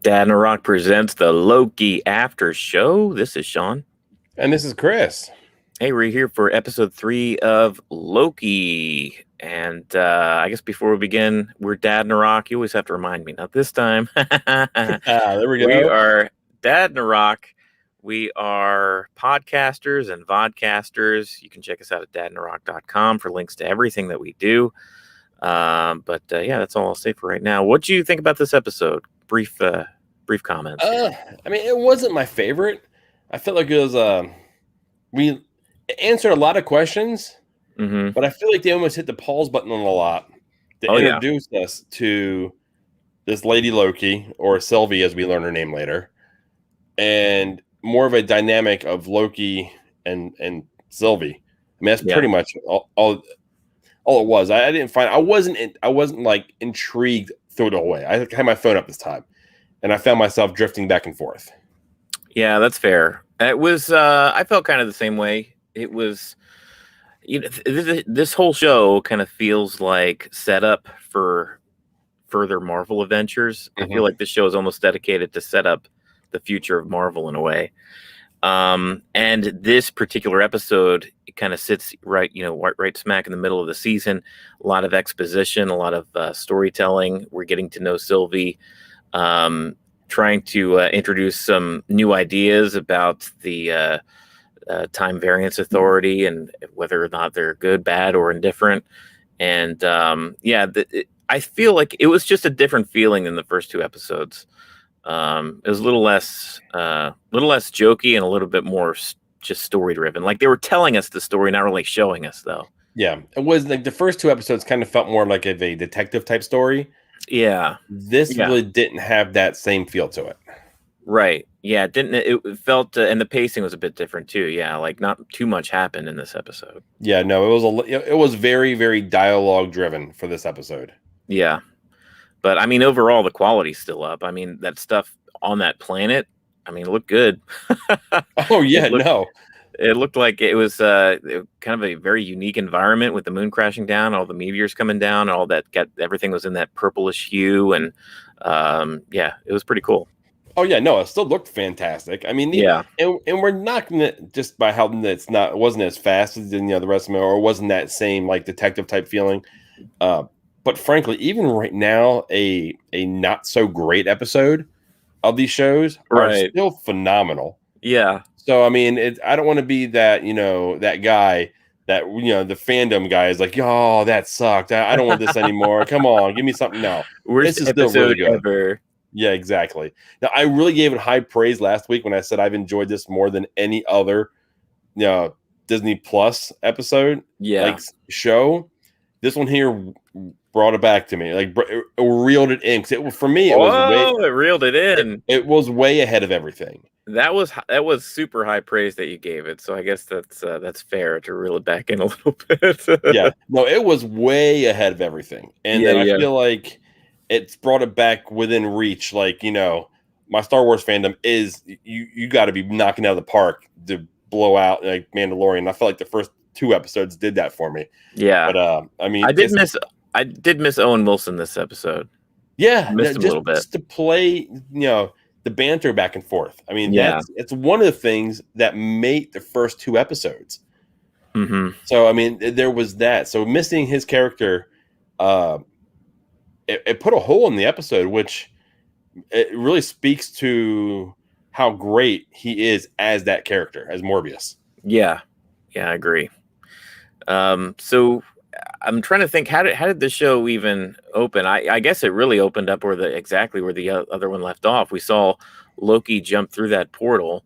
Dadnarok presents the Loki After Show. This is Sean. And this is Chris. Hey, we're here for episode 3 of Loki. And I guess before we begin, we're Dadnarok. You always have to remind me. Not this time. There we go. We are Dadnarok. We are podcasters and vodcasters. You can check us out at dadnarok.com for links to everything that we do. But that's all I'll say for right now. What do you think about this episode? Brief comments. I mean, it wasn't my favorite. I felt like it was we answered a lot of questions, but I feel like they almost hit the pause button on a lot to introduce us to this Lady Loki, or Sylvie as we learn her name later, and more of a dynamic of Loki and Sylvie. I mean, that's pretty much all it was. I wasn't like intrigued through it all the way. I had my phone up this time, and I found myself drifting back and forth. Yeah, that's fair. It was. I felt kind of the same way. It was, this whole show kind of feels like setup for further Marvel adventures. I feel like this show is almost dedicated to set up the future of Marvel in a way. And this particular episode, it kind of sits right smack in the middle of the season. A lot of exposition, a lot of storytelling. We're getting to know Sylvie, trying to introduce some new ideas about the Time Variance Authority and whether or not they're good, bad, or indifferent. And I feel like it was just a different feeling than the first two episodes. It was a little less jokey and a little bit more just story driven. Like they were telling us the story, not really showing us, though. Yeah, it was like the first two episodes kind of felt more like a detective type story. Yeah, this really didn't have that same feel to it. Right. Yeah, it felt, and the pacing was a bit different too. Yeah, like not too much happened in this episode. Yeah, no, it was very, very dialogue driven for this episode. Yeah. But I mean, overall, the quality's still up. I mean, that stuff on that planet, I mean, it looked good. Oh yeah, it looked like it was kind of a very unique environment with the moon crashing down, all the meteors coming down, all that. Everything was in that purplish hue, and it was pretty cool. Oh yeah, no, it still looked fantastic. I mean, and we're knocking it just by how it wasn't as fast as the rest of them, or wasn't that same like detective type feeling. But frankly, even right now, a not so great episode of these shows are still phenomenal. Yeah. So I mean, I don't want to be that that guy that the fandom guy is like, oh, that sucked. I don't want this anymore. Come on, give me something now. Worst this is episode still really good. Ever. Yeah, exactly. Now, I really gave it high praise last week when I said I've enjoyed this more than any other, Disney Plus episode, like show. This one here brought it back to me, like it reeled it in. For me, it reeled it in. It was way ahead of everything. That was super high praise that you gave it. So I guess that's fair to reel it back in a little bit. Yeah, no, it was way ahead of everything, and then I feel like it's brought it back within reach. Like, my Star Wars fandom is you got to be knocking out of the park to blow out like Mandalorian. I felt like the first 2 episodes did that for me. Yeah, but I mean, I did miss Owen Wilson this episode. Yeah, missed him a little bit just to play, the banter back and forth. I mean, it's one of the things that made the first 2 episodes. So I mean, there was that. So missing his character, it put a hole in the episode, which it really speaks to how great he is as that character, as Morbius. Yeah, I agree. So I'm trying to think, how did the show even open? I guess it really opened up exactly where the other one left off. We saw Loki jump through that portal,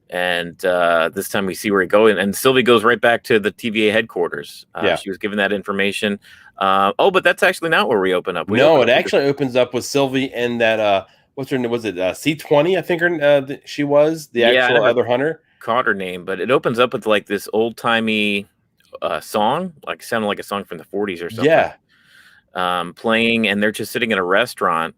and this time we see where he goes, and Sylvie goes right back to the TVA headquarters. She was given that information. But that's actually not where we open up. It actually opens up with Sylvie and that what's her name? Was it C20? I think she was the actual other hunter. Caught her name, but it opens up with like this old timey song, like sounded like a song from the 40s or something. Playing, and they're just sitting in a restaurant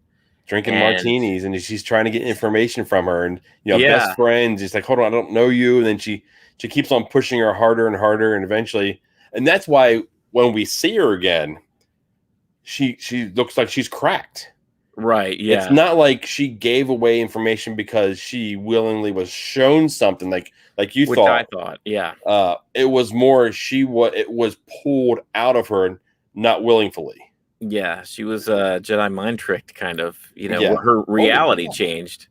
drinking martinis, and she's trying to get information from her, and best friends. She's like, hold on, I don't know you, and then she keeps on pushing her harder and harder, and eventually, and that's why when we see her again, she looks like she's cracked. Right. Yeah. It's not like she gave away information because she willingly was shown something like you Which thought. I thought. Yeah. It was more it was pulled out of her, not willingly. Yeah. She was Jedi mind tricked, kind of. Yeah. Where her reality yeah. changed.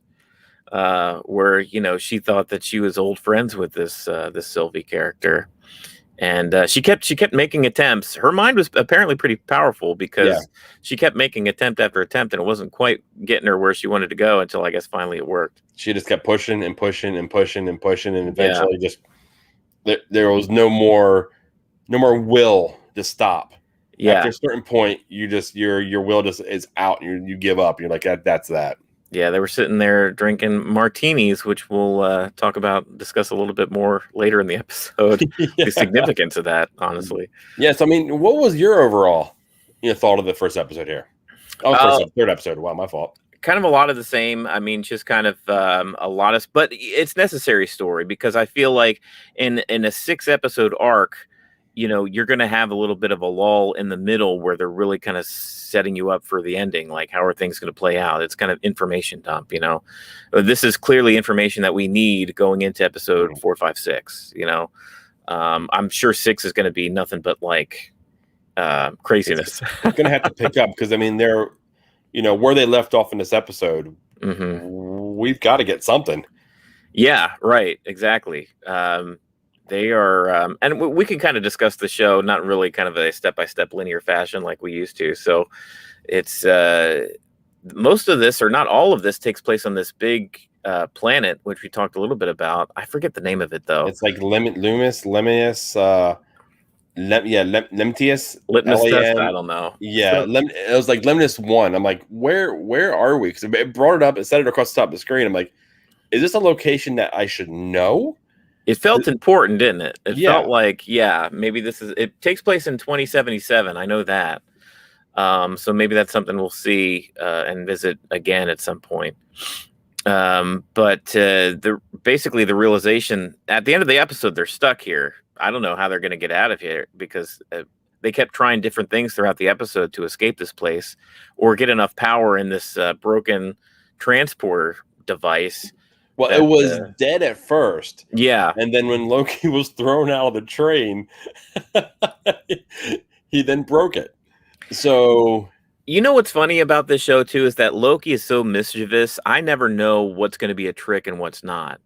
Where she thought that she was old friends with this Sylvie character. And she kept making attempts. Her mind was apparently pretty powerful because she kept making attempt after attempt, and it wasn't quite getting her where she wanted to go until I guess finally it worked. She just kept pushing and pushing and pushing and pushing, and eventually just there was no more will to stop. Yeah. After a certain point, you just your will just is out. And you give up. You're like that's that. Yeah, they were sitting there drinking martinis, which we'll discuss a little bit more later in the episode. The significance of that, honestly. Yes, I mean, what was your overall thought of the first episode here? Third episode. Wow, my fault. Kind of a lot of the same. I mean, just kind of a lot of, but it's necessary story because I feel like in a 6-episode arc, you're going to have a little bit of a lull in the middle where they're really kind of setting you up for the ending. Like, how are things going to play out? It's kind of information dump, This is clearly information that we need going into episode 4, 5, 6, I'm sure 6 is going to be nothing but like craziness. It's going to have to pick up because, I mean, they're, where they left off in this episode, we've got to get something. Yeah, right. Exactly. They are, and we can kind of discuss the show, not really kind of a step-by-step linear fashion like we used to. So it's most of this, or not all of this, takes place on this big planet, which we talked a little bit about. I forget the name of it though. It's like Lemius, Lemtius. I don't know. Yeah, it was like Lemnis 1. I'm like, where are we? Because it brought it up, it set it across the top of the screen. I'm like, is this a location that I should know? It felt important, didn't it? It felt like, maybe it takes place in 2077. I know that. So maybe that's something we'll see and visit again at some point. But basically the realization at the end of the episode, they're stuck here. I don't know how they're going to get out of here because they kept trying different things throughout the episode to escape this place or get enough power in this broken transporter device. Well, it was dead at first. Yeah. And then when Loki was thrown out of the train, he then broke it. So, what's funny about this show, too, is that Loki is so mischievous. I never know what's going to be a trick and what's not.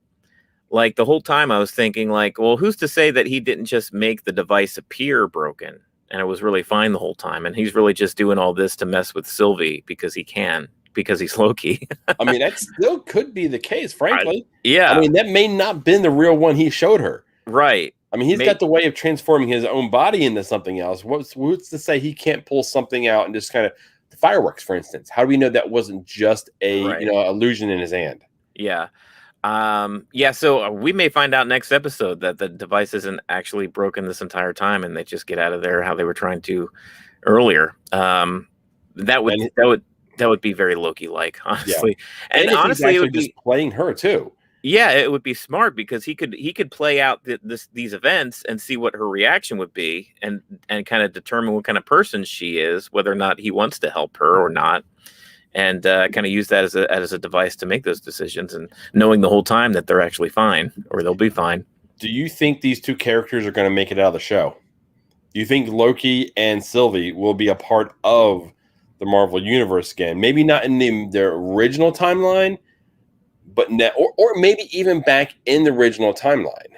Like, the whole time I was thinking, like, well, who's to say that he didn't just make the device appear broken and it was really fine the whole time? And he's really just doing all this to mess with Sylvie because he can. Because he's Loki. I mean, that still could be the case, frankly. Yeah. I mean, that may not been the real one he showed her. Right. I mean, he's got the way of transforming his own body into something else. What's to say he can't pull something out and just kind of the fireworks, for instance? How do we know that wasn't just a illusion in his hand? Yeah. So we may find out next episode that the device isn't actually broken this entire time and they just get out of there how they were trying to earlier. That would be very Loki-like, honestly. Yeah. And honestly, it would be just playing her too. Yeah, it would be smart because he could play out these events and see what her reaction would be, and kind of determine what kind of person she is, whether or not he wants to help her or not, and kind of use that as a device to make those decisions, and knowing the whole time that they're actually fine or they'll be fine. Do you think these two characters are going to make it out of the show? Do you think Loki and Sylvie will be a part of the Marvel Universe again? Maybe not in their original timeline, but or maybe even back in the original timeline.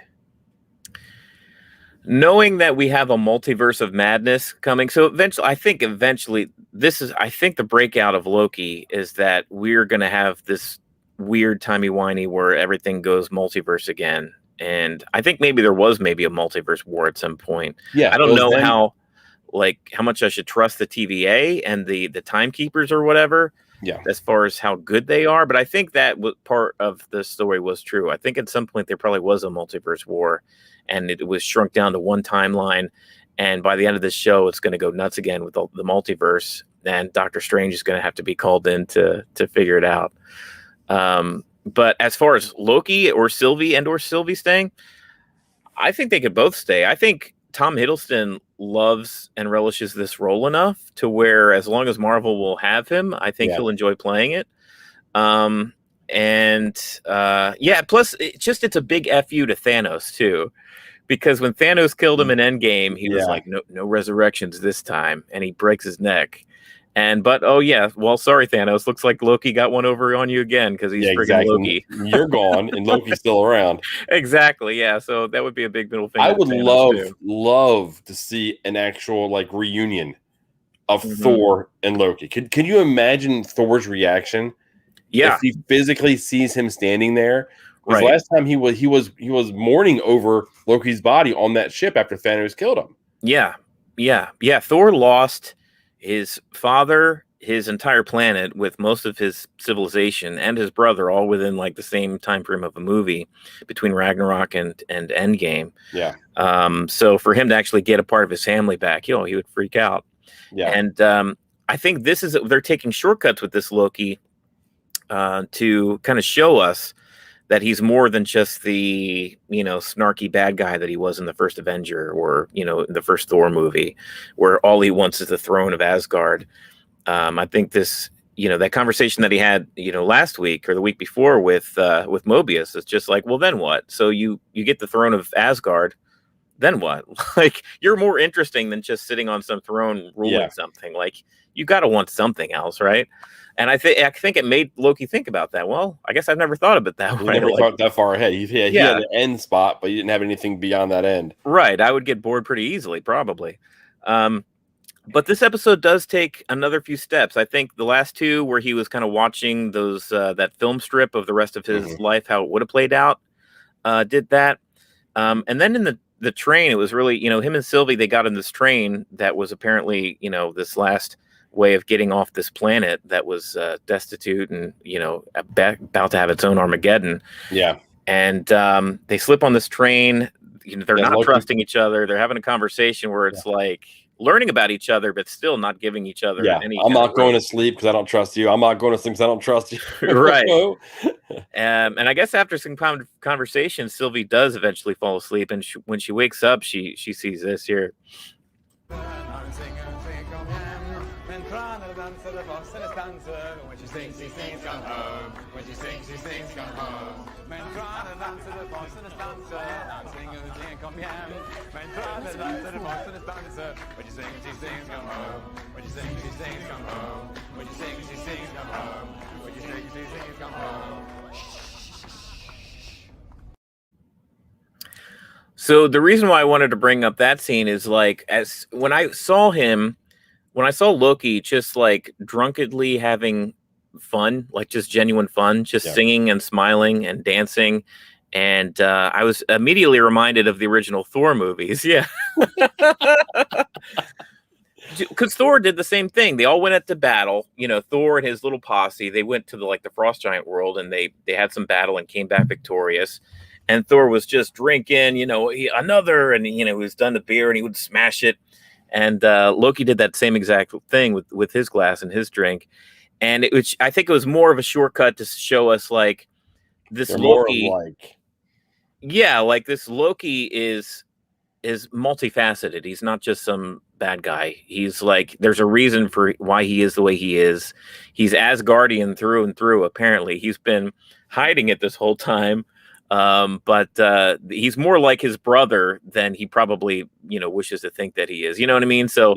Knowing that we have a multiverse of madness coming, so eventually the breakout of Loki is that we're going to have this weird timey-wimey where everything goes multiverse again. And I think maybe there was a multiverse war at some point. Yeah, I don't know how much I should trust the TVA and the timekeepers or whatever. Yeah. As far as how good they are. But I think that part of the story was true. I think at some point there probably was a multiverse war and it was shrunk down to one timeline. And by the end of this show, it's going to go nuts again with the multiverse. And Doctor Strange is going to have to be called in to figure it out. But as far as Loki or Sylvie staying, I think they could both stay. I think Tom Hiddleston loves and relishes this role enough to where, as long as Marvel will have him, I think he'll enjoy playing it. Plus, it's a big FU to Thanos too, because when Thanos killed him in Endgame, he was like, no resurrections this time, and he breaks his neck. Sorry, Thanos. Looks like Loki got one over on you again because he's freaking Loki. You're gone, and Loki's still around. Exactly. Yeah. So that would be a big middle finger. I would love to see an actual like reunion of Thor and Loki. Can you imagine Thor's reaction? Yeah. If he physically sees him standing there. Because last time he was mourning over Loki's body on that ship after Thanos killed him. Yeah. Thor lost his father, his entire planet, with most of his civilization, and his brother, all within like the same time frame of a movie between Ragnarok and Endgame. Yeah. So for him to actually get a part of his family back, he would freak out. Yeah. And I think they're taking shortcuts with this Loki to kind of show us that he's more than just the, snarky bad guy that he was in the first Avenger or, the first Thor movie, where all he wants is the throne of Asgard. I think this, that conversation that he had, last week or the week before with Mobius is just like, well, then what? So you get the throne of Asgard, then what? Like, you're more interesting than just sitting on some throne ruling something. Like, you got to want something else, right? And I think it made Loki think about that. Well, I guess I've never thought of it that way. Never thought that far ahead. He had an end spot, but he didn't have anything beyond that end. Right. I would get bored pretty easily, probably. But this episode does take another few steps. I think the last two, where he was kind of watching those that film strip of the rest of his life, how it would have played out, did that. And then in the train, it was really, him and Sylvie, they got in this train that was apparently, this last way of getting off this planet that was destitute and about to have its own Armageddon. Yeah. And they slip on this train. They're not trusting each other. They're having a conversation where it's like learning about each other, but still not giving each other any. I'm not going to sleep because I don't trust you. I'm not going to sleep because I don't trust you. Right. And I guess after some conversation, Sylvie does eventually fall asleep, and when she wakes up, she sees this here. When she sings, she sings, come home. When she sings, she sings, come home. Men trying to dance to the box and the stanza. I'm singing the sing, come here. Men trying to dance to the box and the stanza. When she sings, she sings, come home. When she sings, she sings, come home. When she sings, she sings, come home. When she sings, she sings, come home. So the reason why I wanted to bring up that scene is like, when I saw Loki just like drunkenly having fun, like just genuine fun, just singing and smiling and dancing. And I was immediately reminded of the original Thor movies. Yeah. Because Thor did the same thing. They all went into battle. Thor and his little posse, they went to the Frost Giant world, and they had some battle and came back victorious. And Thor was just drinking, another, and he was done the beer and he would smash it. And Loki did that same exact thing with his glass and his drink. And I think it was more of a shortcut to show us like this Loki. This Loki is multifaceted. He's not just some bad guy. He's like, there's a reason for why he is the way he is. He's Asgardian through and through. Apparently, he's been hiding it this whole time. But he's more like his brother than he probably, wishes to think that he is. You know what I mean? So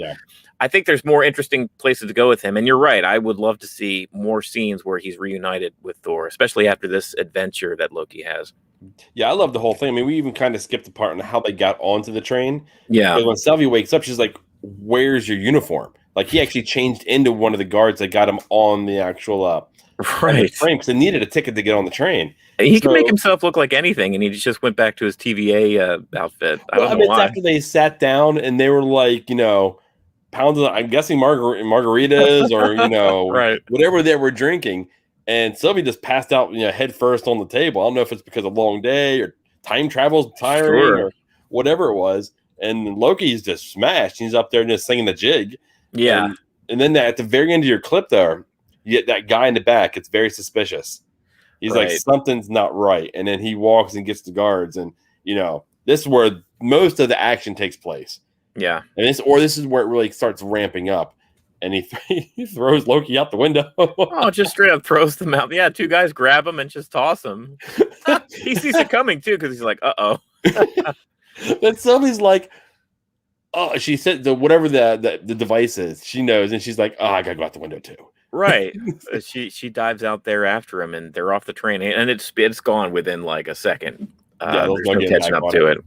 I think there's more interesting places to go with him. And you're right. I would love to see more scenes where he's reunited with Thor, especially after this adventure that Loki has. Yeah, I love the whole thing. I mean, we even kind of skipped the part on how they got onto the train. Yeah. Because when Sylvie wakes up, she's like, where's your uniform? Like, he actually changed into one of the guards that got him on the actual train, because they needed a ticket to get on the train. He can make himself look like anything, and he just went back to his TVA outfit. I don't know why. After they sat down and they were like, pounds of, I'm guessing margaritas or, right, whatever they were drinking. And Sylvie just passed out, head first on the table. I don't know if it's because of a long day or time travel's tiring or whatever it was. And Loki's just smashed. He's up there just singing the jig. Yeah. And then at the very end of your clip there, you get that guy in the back. It's very suspicious. He's like, something's not right. And then he walks and gets the guards. And, this is where most of the action takes place. Yeah. And this is where it really starts ramping up. And he throws Loki out the window. Oh, just straight up throws them out. Yeah, two guys grab him and just toss him. He sees it coming too, because he's like, "Uh-oh." Then Sylvie's like, "Oh," she said whatever the device is. She knows, and she's like, "Oh, I gotta go out the window too." Right. She dives out there after him, and they're off the train, and it's gone within like a second. Yeah, there's no catching up to it.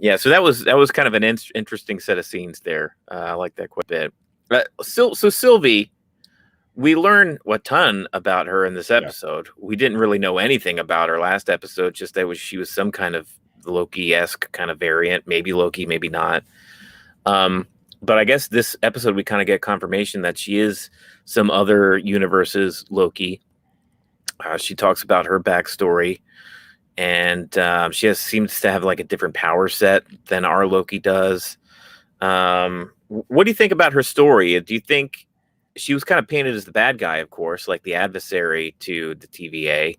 Yeah, so that was kind of an interesting set of scenes there. I like that quite a bit. So Sylvie, we learn a ton about her in this episode. Yeah. We didn't really know anything about her last episode, just that she was some kind of Loki-esque kind of variant, maybe Loki, maybe not. But I guess this episode we kind of get confirmation that she is some other universe's Loki. She talks about her backstory, and she seems to have like a different power set than our Loki does. What do you think about her story? Do you think she was kind of painted as the bad guy, of course, like the adversary to the TVA?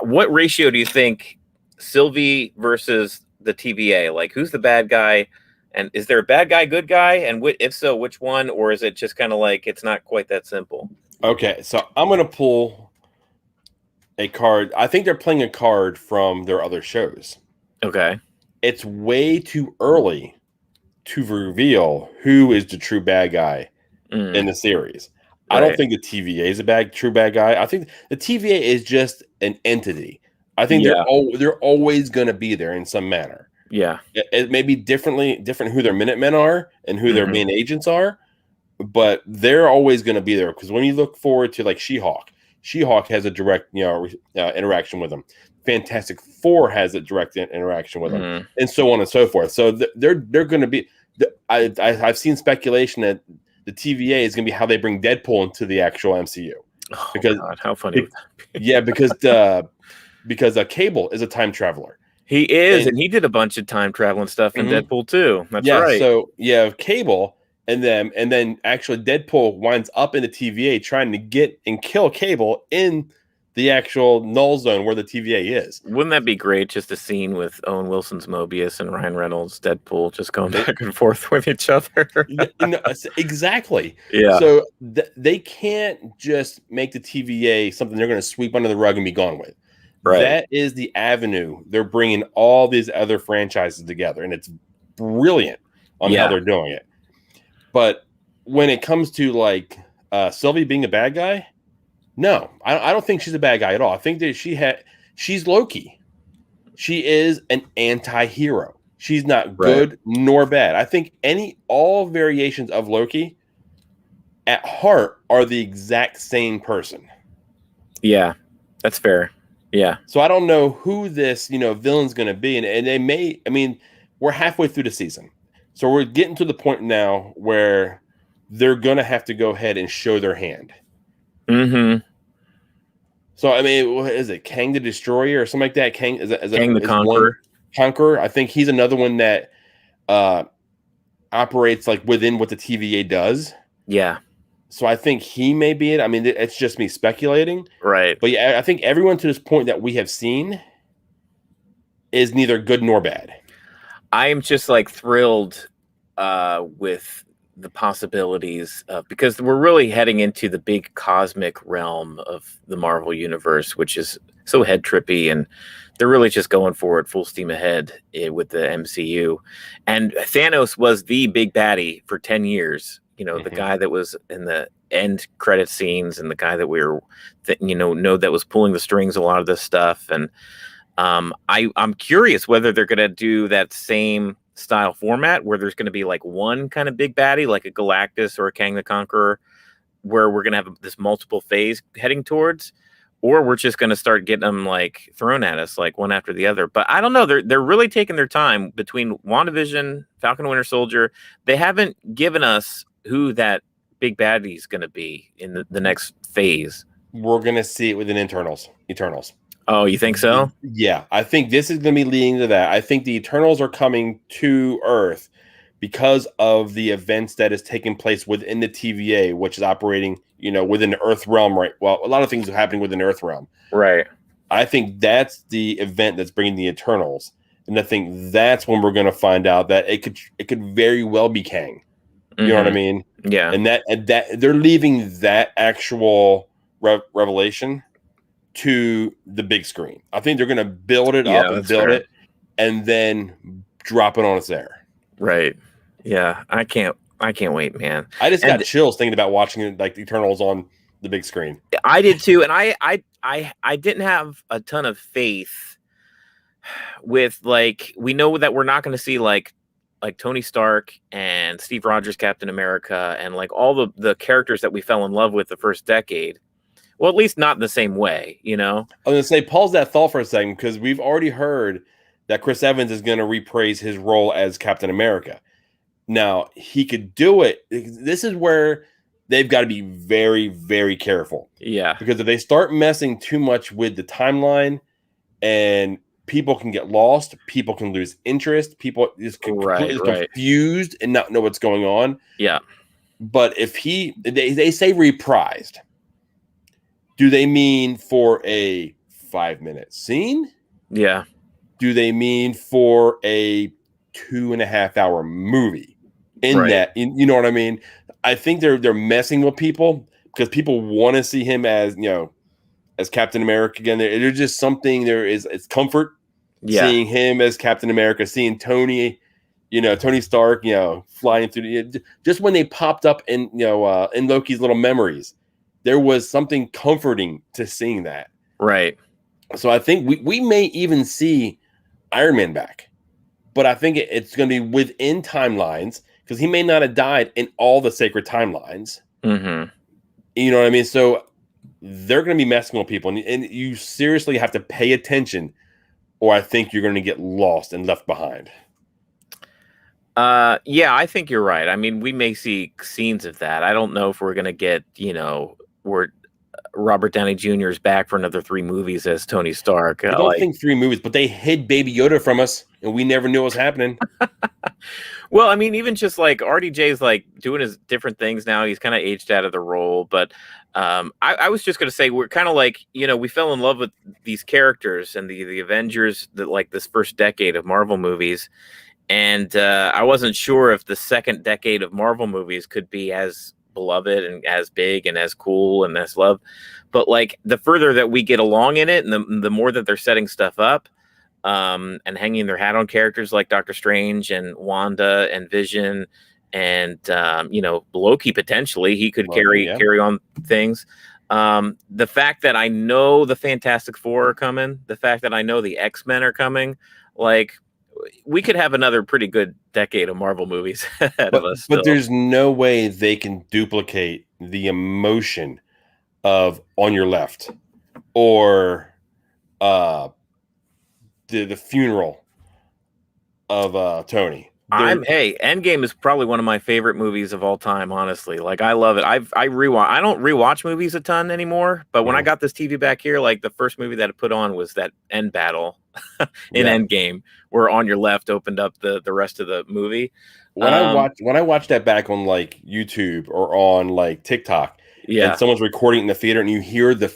What ratio do you think Sylvie versus the TVA? Like, who's the bad guy? And is there a bad guy, good guy? And if so, which one? Or is it just kind of like it's not quite that simple? Okay, so I'm going to pull a card. I think they're playing a card from their other shows. Okay. It's way too early to reveal who is the true bad guy in the series. Right. I don't think the TVA is true bad guy. I think the TVA is just an entity. I think they're always going to be there in some manner. Yeah. It may be different who their Minutemen are and who their main agents are, but they're always going to be there. Because when you look forward to like She-Hulk has a direct interaction with them. Fantastic Four has a direct interaction with them, and so on and so forth. So they're going to be. I've seen speculation that the TVA is going to be how they bring Deadpool into the actual MCU. Oh, because God, how funny! Yeah, because Cable is a time traveler. He is, and he did a bunch of time traveling stuff in Deadpool too. That's right. So Cable, and then actually Deadpool winds up in the TVA trying to get and kill Cable in the actual null zone where the TVA is. Wouldn't that be great? Just a scene with Owen Wilson's Mobius and Ryan Reynolds' Deadpool just going back and forth with each other. Exactly. Yeah. So they can't just make the TVA something they're going to sweep under the rug and be gone with. Right. That is the avenue. They're bringing all these other franchises together, and it's brilliant on how they're doing it. But when it comes to like Sylvie being a bad guy, no, I don't think she's a bad guy at all. I think that she's Loki. She is an anti-hero. She's not good nor bad. I think all variations of Loki at heart are the exact same person. Yeah, that's fair. Yeah. So I don't know who this, villain's going to be. And they may, we're halfway through the season. So we're getting to the point now where they're going to have to go ahead and show their hand. Mm-hmm. So, what is it? Kang the Destroyer or something like that? Kang the Conqueror. Conqueror. I think he's another one that operates like within what the TVA does. Yeah. So I think he may be it. It's just me speculating. Right. But yeah, I think everyone to this point that we have seen is neither good nor bad. I am just like thrilled with the possibilities because we're really heading into the big cosmic realm of the Marvel universe, which is so head trippy, and they're really just going for it full steam ahead with the MCU. And Thanos was the big baddie for 10 years. The guy that was in the end credit scenes, and the guy that that was pulling the strings a lot of this stuff. And I'm curious whether they're going to do that same style format where there's going to be like one kind of big baddie, like a Galactus or a Kang the Conqueror, where we're going to have this multiple phase heading towards, or we're just going to start getting them like thrown at us like one after the other. But I don't know. They're really taking their time between WandaVision, Falcon and Winter Soldier. They haven't given us who that big baddie is going to be in the next phase. We're going to see it within Eternals. Oh, you think so? Yeah, I think this is going to be leading to that. I think the Eternals are coming to Earth because of the events that is taking place within the TVA, which is operating, within the Earth realm, right? Well, a lot of things are happening within the Earth realm. Right. I think that's the event that's bringing the Eternals. And I think that's when we're going to find out that it could very well be Kang. You know what I mean? Yeah. And that they're leaving that actual revelation to the big screen. I think they're going to build it up and build it, and then drop it on us there. Right. Yeah. I can't wait, man. I just got chills thinking about watching it, like the Eternals on the big screen. I did too, and I didn't have a ton of faith with, like, we know that we're not going to see like Tony Stark and Steve Rogers Captain America and like all the characters that we fell in love with the first decade. Well, at least not in the same way, you know? I was going to say, pause that thought for a second, because we've already heard that Chris Evans is going to reprise his role as Captain America. Now, he could do it. This is where they've got to be very, very careful. Yeah. Because if they start messing too much with the timeline, and people can get lost, people can lose interest, people is completely confused and not know what's going on. Yeah. But if they say reprised, do they mean for a 5-minute scene? Yeah. Do they mean for a 2.5-hour movie? That, you know what I mean? I think they're messing with people because people want to see him as, you know, as Captain America again. There's just something it's comfort seeing him as Captain America, seeing Tony Stark, you know, flying through just when they popped up in, you know, in Loki's little memories, there was something comforting to seeing that. Right. So I think we may even see Iron Man back, but I think it's going to be within timelines because he may not have died in all the sacred timelines. Mm-hmm. You know what I mean? So they're going to be messing with people, and you seriously have to pay attention, or I think you're going to get lost and left behind. Yeah, I think you're right. I mean, we may see scenes of that. I don't know if we're going to get, you know, where Robert Downey Jr. is back for another 3 movies as Tony Stark. I don't think 3 movies, but they hid Baby Yoda from us, and we never knew what was happening. Well, I mean, even just like RDJ's like doing his different things now. He's kind of aged out of the role, but I was just going to say we're kind of like, you know, we fell in love with these characters and the Avengers that like this first decade of Marvel movies. And I wasn't sure if the second decade of Marvel movies could be as beloved and as big and as cool and as loved. But like the further that we get along in it and the more that they're setting stuff up and hanging their hat on characters like Doctor Strange and Wanda and Vision and, you know, Loki, potentially he could carry on things. The fact that I know the Fantastic Four are coming, the fact that I know the X-Men are coming, like, we could have another pretty good decade of Marvel movies ahead of us. But there's no way they can duplicate the emotion of On Your Left or the funeral of Tony. Endgame is probably one of my favorite movies of all time, honestly. Like, I love it. I don't rewatch movies a ton anymore, but when I got this TV back here, like the first movie that it put on was that end battle in Endgame, where On Your Left opened up the rest of the movie. When I watched that back on like YouTube or on like TikTok, and someone's recording in the theater, and you hear the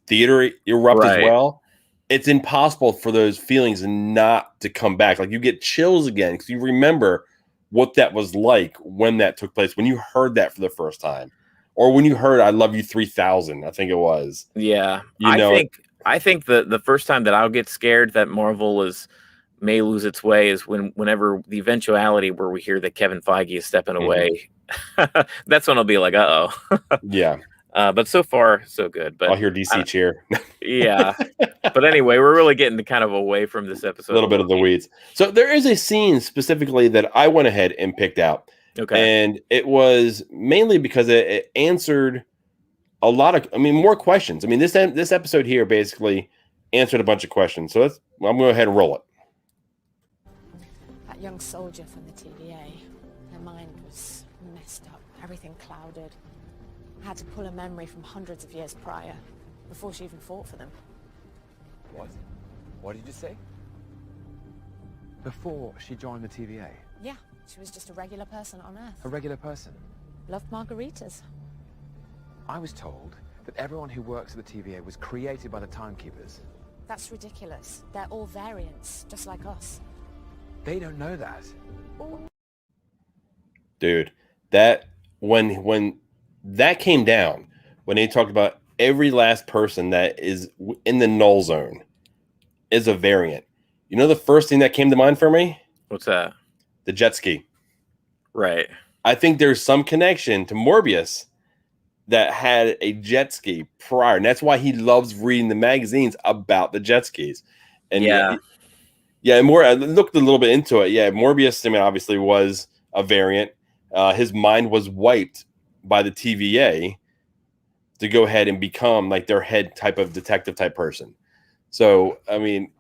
theater erupt as well. It's impossible for those feelings not to come back. Like, you get chills again because you remember what that was like when that took place, when you heard that for the first time, or when you heard "I Love You 3000." I think it was. Yeah, I think the first time that I'll get scared that Marvel may lose its way is whenever the eventuality where we hear that Kevin Feige is stepping away. That's when I'll be like, uh oh. Yeah. But so far, so good. But I'll hear DC cheer. Yeah. But anyway, we're really getting kind of away from this episode. A little bit of the weeds. So there is a scene specifically that I went ahead and picked out. Okay. And it was mainly because it answered a lot of, more questions. I mean, this episode here basically answered a bunch of questions. So I'm going to go ahead and roll it. That young soldier from the TVA, her mind was messed up, everything clouded. I had to pull a memory from hundreds of years prior, before she even fought for them. What? What did you say? Before she joined the TVA? Yeah, she was just a regular person on Earth. A regular person? Loved margaritas. I was told that everyone who works at the TVA was created by the Timekeepers. That's ridiculous. They're all variants, just like us. They don't know that. Dude, that when that came down, when they talked about every last person that is in the null zone is a variant. You know the first thing that came to mind for me? What's that? The jet ski. Right. I think there's some connection to Morbius that had a jet ski prior, and that's why he loves reading the magazines about the jet skis. And yeah, more. I looked a little bit into it. Yeah, Morbius, I mean, obviously was a variant. His mind was wiped by the TVA to go ahead and become like their head type of detective type person. So, I mean,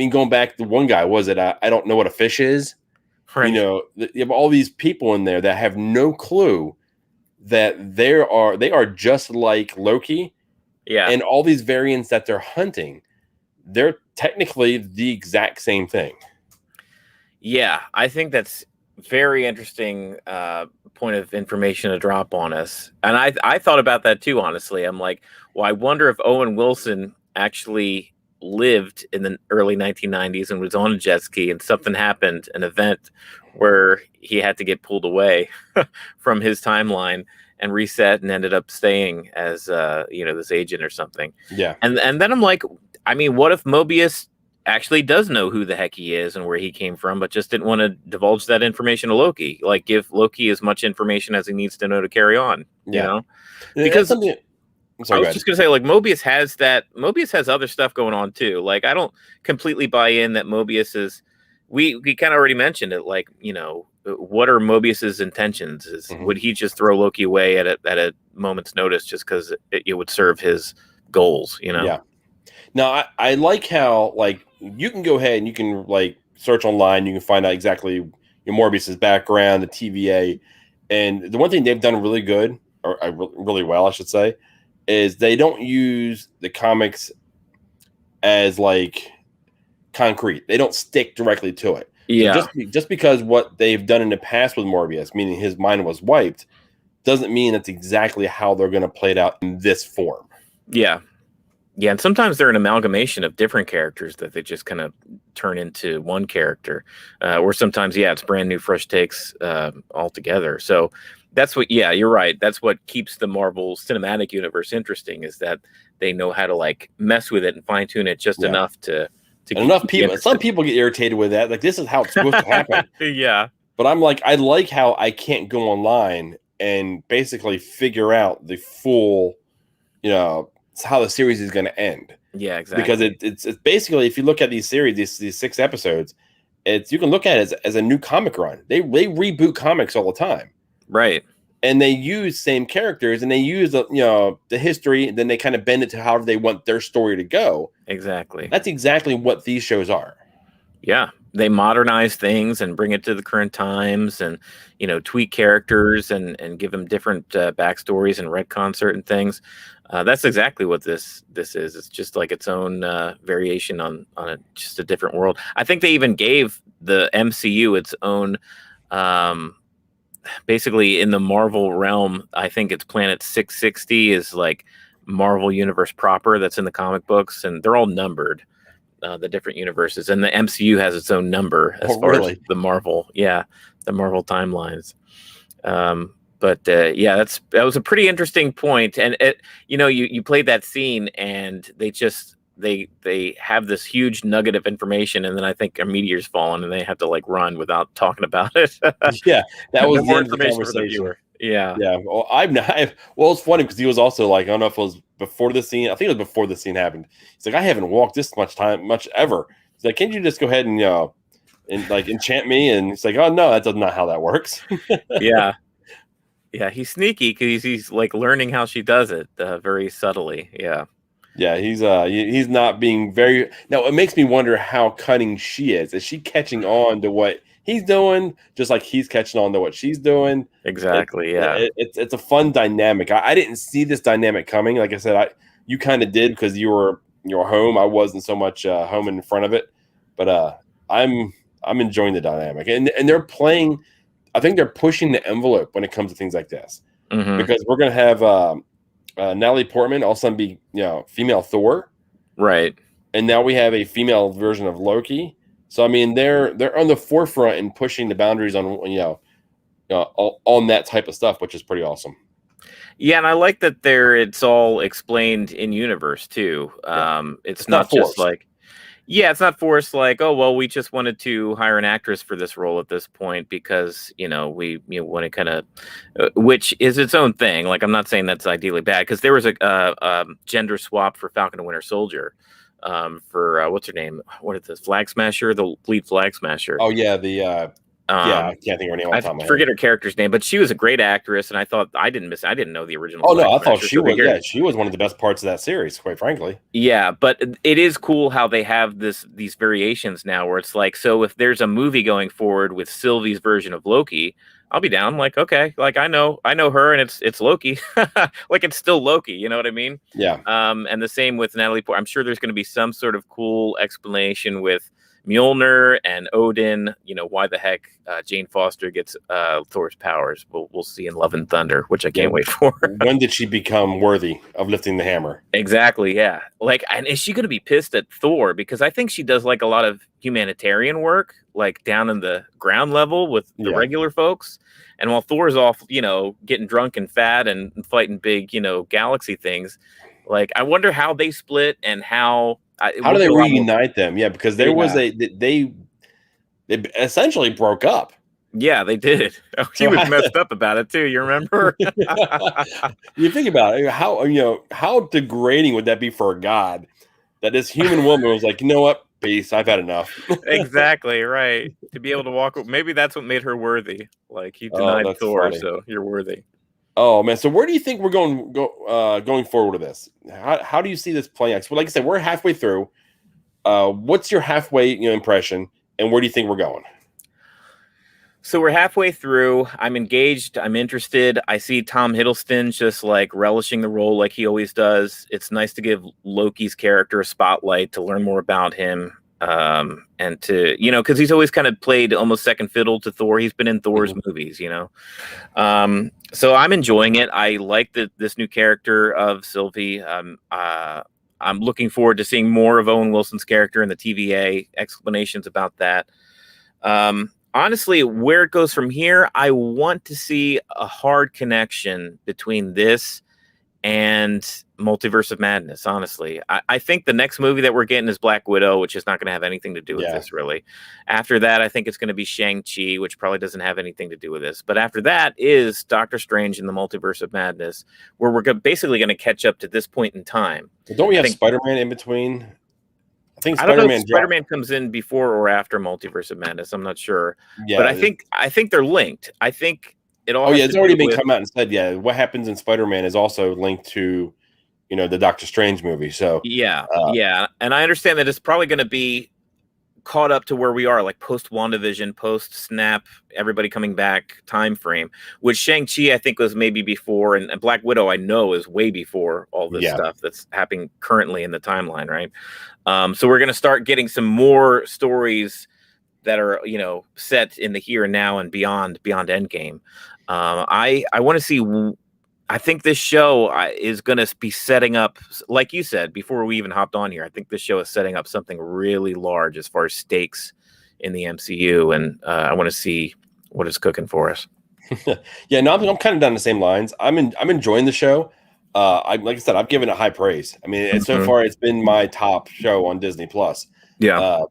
going back to one guy, was it? I don't know what a fish is. Right. You know, you have all these people in there that have no clue that they are just like Loki. Yeah. And all these variants that they're hunting, they're technically the exact same thing. Yeah, I think that's very interesting point of information to drop on us. And I thought about that too, honestly. I'm like, well, I wonder if Owen Wilson actually lived in the early 1990s and was on a jet ski and something happened, an event where he had to get pulled away from his timeline and reset and ended up staying as this agent or something. Yeah. And then I'm like, I mean, what if Mobius actually does know who the heck he is and where he came from, but just didn't want to divulge that information to Loki? Like, give Loki as much information as he needs to know to carry on. Yeah. You know, because I was just gonna say, like, Mobius has other stuff going on too. Like, I don't completely buy in that Mobius is. We kind of already mentioned it. Like, you know, what are Mobius's intentions? Would he just throw Loki away at a moment's notice just because it would serve his goals? You know? Yeah. Now I like how, like, you can go ahead and you can like search online. You can find out exactly your Morbius's background, the TVA, and the one thing they've done really good, or really well, I should say, is they don't use the comics as like concrete. They don't stick directly to it. Yeah. So just because what they've done in the past with Morbius, meaning his mind was wiped, doesn't mean that's exactly how they're going to play it out in this form. Yeah. Yeah, and sometimes they're an amalgamation of different characters that they just kind of turn into one character. Or sometimes, it's brand new, fresh takes altogether. So that's what, you're right. That's what keeps the Marvel Cinematic Universe interesting, is that they know how to like mess with it and fine tune it just enough to enough people. Some people get irritated with that. Like, this is how it's supposed to happen. Yeah. But I'm like, I like how I can't go online and basically figure out the full, how the series is going to end. Yeah, exactly. Because it's basically, if you look at these series, these 6 episodes, you can look at it as a new comic run. They reboot comics all the time. Right. And they use same characters and they use the history, and then they kind of bend it to however they want their story to go. Exactly. That's exactly what these shows are. Yeah. They modernize things and bring it to the current times and, tweak characters and give them different backstories and retcon certain things. That's exactly what this is. It's just like its own variation on just a different world. I think they even gave the MCU its own, basically in the Marvel realm. I think it's Planet 660 is like Marvel Universe proper that's in the comic books, and they're all numbered. The different universes, and the MCU has its own number as far as the Marvel, the Marvel timelines. But that was a pretty interesting point. And you played that scene, and they have this huge nugget of information, and then I think a meteor's fallen, and they have to like run without talking about it. Yeah, that was more the information for the viewer. Yeah. Well, it's funny because he was also like, I don't know if it was before the scene. I think it was before the scene happened. He's like, I haven't walked this much ever. He's like, can't you just go ahead and like enchant me? And he's like, oh no, that's not how that works. Yeah. He's sneaky because he's like learning how she does it very subtly. Yeah. Yeah, he's not being very. Now it makes me wonder how cunning she is. Is she catching on to what he's doing, just like he's catching on to what she's doing? Exactly. It's a fun dynamic. I didn't see this dynamic coming. Like I said, you kind of did because you were home. I wasn't so much home in front of it, but I'm enjoying the dynamic, and they're playing. I think they're pushing the envelope when it comes to things like this, because we're gonna have Natalie Portman all of a sudden be female Thor, right? and now we have a female version of Loki. So I mean, they're on the forefront and pushing the boundaries on on that type of stuff, which is pretty awesome. Yeah, and I like that it's all explained in universe too. It's not just like, yeah, it's not forced like, oh well, we just wanted to hire an actress for this role at this point because we want to kind of, which is its own thing. Like I'm not saying that's ideally bad because there was a gender swap for Falcon and Winter Soldier, for what's her name? What is this? Flag Smasher, the lead Flag Smasher. Oh yeah, I can't think of her name. I forget her character's name, but she was a great actress, and I didn't know the original. Oh no, I thought she was. Yeah, she was one of the best parts of that series, quite frankly. Yeah, but it is cool how they have these variations now, where it's like, so if there's a movie going forward with Sylvie's version of Loki, I'll be down. Like, okay, like I know her, and it's Loki, like it's still Loki. You know what I mean? Yeah. And the same with Natalie Portman. I'm sure there's going to be some sort of cool explanation with Mjolnir and Odin, why the heck Jane Foster gets Thor's powers. We'll see in Love and Thunder, which I can't wait for. When did she become worthy of lifting the hammer? Exactly, yeah. Like, and is she going to be pissed at Thor? Because I think she does like a lot of humanitarian work, like down in the ground level with the regular folks. And while Thor's off, getting drunk and fat and fighting big, galaxy things, like I wonder how they split and how do they reunite them? Yeah, because there was they essentially broke up. Yeah, they did. Oh, he was messed up about it too. You remember? You think about it, how degrading would that be for a god that this human woman was like, you know what, peace, I've had enough. Exactly right. To be able to walk, maybe that's what made her worthy. Like he denied Thor, funny. So you're worthy. Oh man, so where do you think we're going forward with this? How do you see this playing out? So, like I said, we're halfway through. What's your halfway impression, and where do you think we're going? So we're halfway through. I'm engaged. I'm interested. I see Tom Hiddleston just like relishing the role like he always does. It's nice to give Loki's character a spotlight to learn more about him. And to, because he's always kind of played almost second fiddle to Thor. He's been in Thor's movies, so I'm enjoying it. I like this new character of Sylvie. I'm looking forward to seeing more of Owen Wilson's character in the TVA, explanations about that. Honestly, where it goes from here, I want to see a hard connection between this and Multiverse of Madness. Honestly, I think the next movie that we're getting is Black Widow, which is not going to have anything to do with this really. After that, I think it's going to be Shang-Chi, which probably doesn't have anything to do with this. But after that is Doctor Strange in the Multiverse of Madness, where we're basically going to catch up to this point in time. Don't we have Spider-Man in between? I think I don't know if Spider-Man comes in before or after Multiverse of Madness. I'm not sure. Yeah, but I think they're linked. I think it all. It's already been come out and said. Yeah, what happens in Spider-Man is also linked to, the Doctor Strange movie. So yeah, and I understand that it's probably going to be caught up to where we are, like post WandaVision, post Snap, everybody coming back time frame. Which Shang-Chi I think was maybe before, and Black Widow I know is way before all this stuff that's happening currently in the timeline, right? So we're going to start getting some more stories that are, set in the here and now and beyond Endgame. I want to see. I think this show is going to be setting up, like you said before we even hopped on here. I think this show is setting up something really large as far as stakes in the MCU, and I want to see what it's cooking for us. Yeah, no, I'm kind of down the same lines. I'm enjoying the show. Like I said, I've given it high praise. I mean, so far it's been my top show on Disney Plus. Yeah.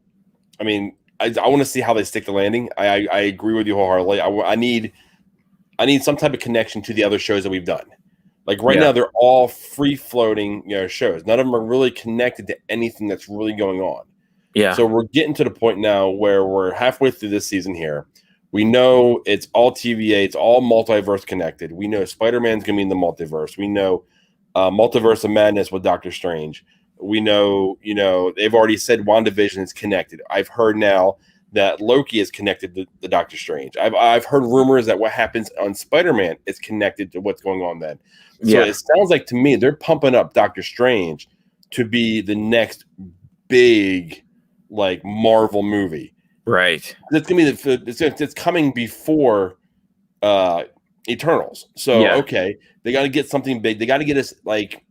I mean, I want to see how they stick the landing. I agree with you wholeheartedly. I need some type of connection to the other shows that we've done. Like right now, they're all free floating, shows. None of them are really connected to anything that's really going on. Yeah. So we're getting to the point now where we're halfway through this season here. We know it's all TVA. It's all multiverse connected. We know Spider-Man's going to be in the multiverse. We know Multiverse of Madness with Doctor Strange. We know, they've already said WandaVision is connected. I've heard now that Loki is connected to the Doctor Strange. I've heard rumors that what happens on Spider-Man is connected to what's going on then. So it sounds like to me they're pumping up Doctor Strange to be the next big like Marvel movie. Right. It's gonna be it's coming before Eternals. So okay, they got to get something big. They got to get us like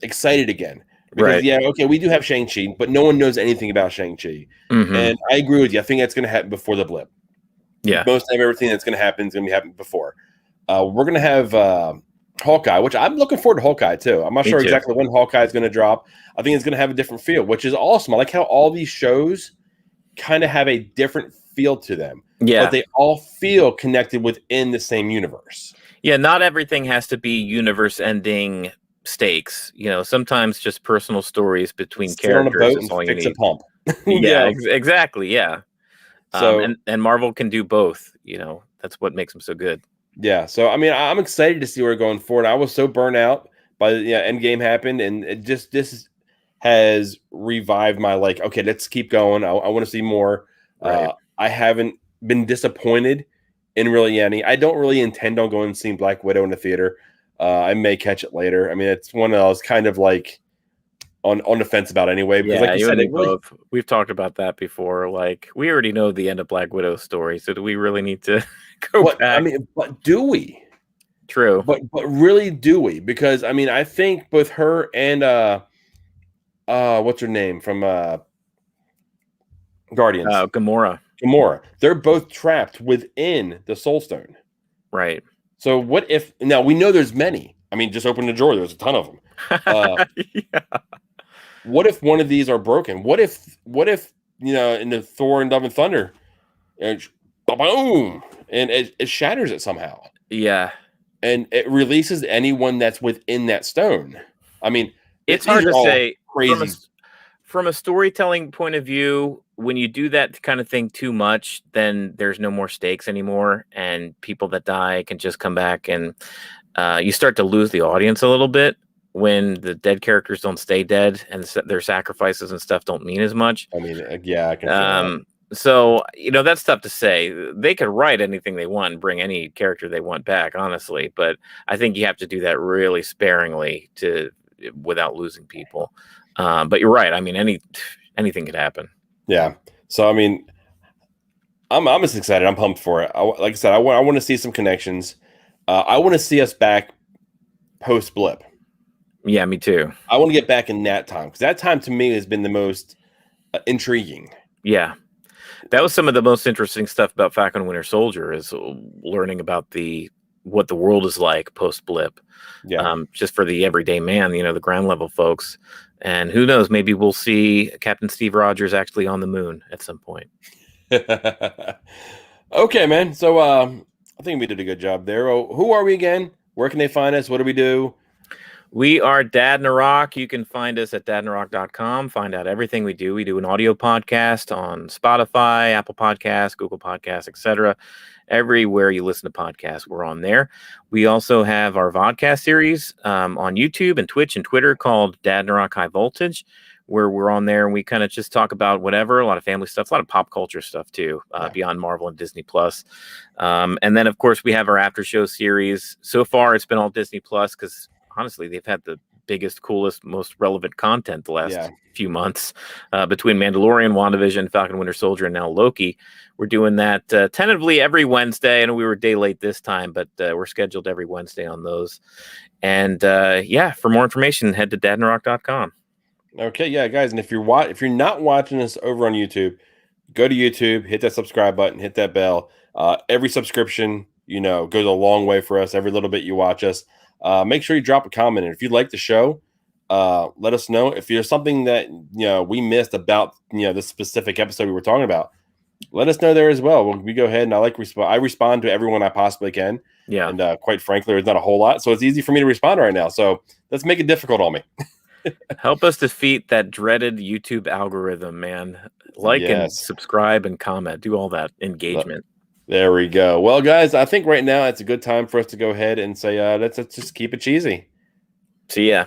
excited again. Because, right. yeah, okay, we do have Shang-Chi, but no one knows anything about Shang-Chi. And I agree with you. I think that's going to happen before the blip. Yeah. Most of everything that's going to happen is going to be happening before. We're going to have Hawkeye, which I'm looking forward to Hawkeye, too. I'm not sure exactly when Hawkeye is going to drop. I think it's going to have a different feel, which is awesome. I like how all these shows kind of have a different feel to them. Yeah. But they all feel connected within the same universe. Yeah, not everything has to be universe-ending stakes. You know, sometimes just personal stories between characters is all you need. A pump. Yeah, exactly. Yeah. So and Marvel can do both. You know, that's what makes them so good. Yeah. So I mean, I'm excited to see where we're going forward. I was so burnt out by the Endgame happened, and it just this has revived my okay, let's keep going. I want to see more. Right. I haven't been disappointed in really any. I don't really intend on going and seeing Black Widow in the theater. I may catch it later. I mean, it's one of those kind of on the fence about anyway. Because like you said, both. We've talked about that before. Like, we already know the end of Black Widow's story, so do we really need to go back? I mean, but do we? True. But really, do we? Because I mean, I think both her and what's her name from Guardians? Gamora. They're both trapped within the Soul Stone. Right. So what if now we know there's many? I mean, just open the drawer. There's a ton of them. Yeah. What if one of these are broken? What if in the Thor and Love and Thunder, boom, and it shatters it somehow. Yeah. And it releases anyone that's within that stone. I mean, it's hard to say. Crazy. From a storytelling point of view, when you do that kind of thing too much, then there's no more stakes anymore, and people that die can just come back, and you start to lose the audience a little bit when the dead characters don't stay dead and their sacrifices and stuff don't mean as much. I mean, yeah, I can feel that. So, that's tough to say. They could write anything they want and bring any character they want back, honestly. But I think you have to do that really sparingly without losing people. But you're right. I mean, anything could happen. Yeah. So, I mean, I'm just excited. I'm pumped for it. Like I said, I want to see some connections. I want to see us back post blip. Yeah, me too. I want to get back in that time because that time to me has been the most intriguing. Yeah. That was some of the most interesting stuff about Falcon and Winter Soldier is learning about what the world is like post blip. Yeah. Just for the everyday man, the ground level folks. And who knows, maybe we'll see Captain Steve Rogers actually on the moon at some point. Okay, man. So I think we did a good job there. Who are we again? Where can they find us? What do we do? We are Dadnarok. You can find us at dadnarok.com. Find out everything we do. We do an audio podcast on Spotify, Apple Podcasts, Google Podcasts, etc. Everywhere you listen to podcasts, we're on there. We also have our vodcast series on YouTube and Twitch and Twitter called Dadnarok High Voltage, where we're on there and we kind of just talk about whatever, a lot of family stuff, a lot of pop culture stuff too, beyond Marvel and Disney Plus. And then, of course, we have our after show series. So far, it's been all Disney Plus because honestly, they've had the biggest, coolest, most relevant content the last few months between Mandalorian, WandaVision, Falcon Winter Soldier, and now Loki. We're doing that tentatively every Wednesday. I know we were a day late this time, but we're scheduled every Wednesday on those. And for more information, head to dadnarok.com. Okay, yeah, guys. And if you're not watching us over on YouTube, go to YouTube, hit that subscribe button, hit that bell. Every subscription, goes a long way for us. Every little bit you watch us. Make sure you drop a comment. And if you like the show, let us know. If there's something that we missed about this specific episode we were talking about, let us know there as well. We go ahead and I respond to everyone I possibly can. Yeah. And quite frankly, there's not a whole lot, so it's easy for me to respond right now. So let's make it difficult on me. Help us defeat that dreaded YouTube algorithm, man. And subscribe and comment. Do all that engagement. There we go. Well, guys, I think right now it's a good time for us to go ahead and say, let's just keep it cheesy. See ya.